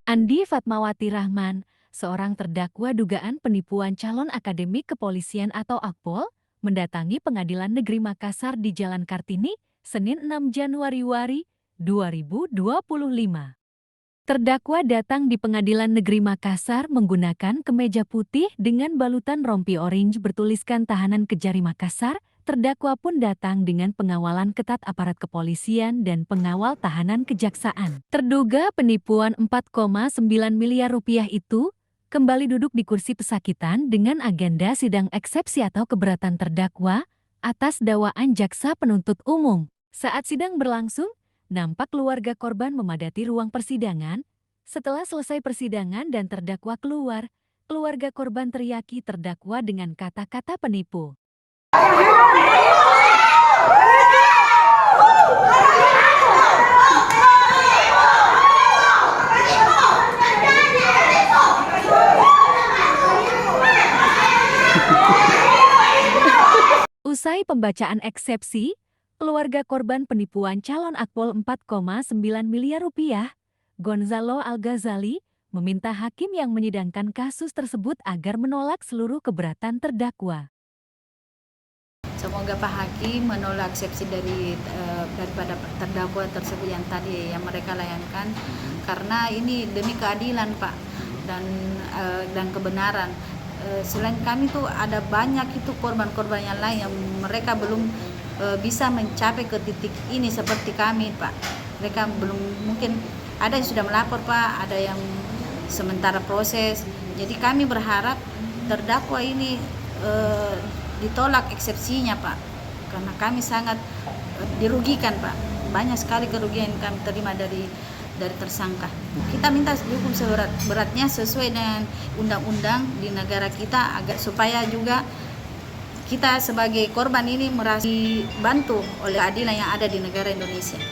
Andi Fatmawati Rahman, seorang terdakwa dugaan penipuan calon akademik kepolisian atau Akpol, mendatangi Pengadilan Negeri Makassar di Jalan Kartini, Senin 6 Januari 2025. Terdakwa datang di Pengadilan Negeri Makassar menggunakan kemeja putih dengan balutan rompi orange bertuliskan Tahanan Kejari Makassar. Terdakwa pun datang dengan pengawalan ketat aparat kepolisian dan pengawal tahanan kejaksaan. Terduga penipuan 4,9 miliar rupiah itu kembali duduk di kursi pesakitan dengan agenda sidang eksepsi atau keberatan terdakwa atas dakwaan jaksa penuntut umum. Saat sidang berlangsung, nampak keluarga korban memadati ruang persidangan. Setelah selesai persidangan dan terdakwa keluar, keluarga korban teriaki terdakwa dengan kata-kata penipu. Usai pembacaan eksepsi, keluarga korban penipuan calon Akpol 4,9 miliar rupiah, Gonzalo Al-Ghazali, meminta hakim yang menyidangkan kasus tersebut agar menolak seluruh keberatan terdakwa. Semoga Pak Hakim menolak eksepsi daripada terdakwa tersebut yang tadi yang mereka layankan, karena ini demi keadilan Pak dan kebenaran. Selain kami tuh ada banyak itu korban-korban yang lain yang mereka belum bisa mencapai ke titik ini seperti kami Pak. Mereka belum, mungkin ada yang sudah melapor Pak, ada yang sementara proses. Jadi kami berharap terdakwa ini ditolak eksepsinya Pak, karena kami sangat dirugikan Pak. Banyak sekali kerugian yang kami terima dari tersangka. Kita minta dihukum seberat-beratnya sesuai dengan undang-undang di negara kita, agar supaya juga kita sebagai korban ini merasa dibantu oleh keadilan yang ada di negara Indonesia.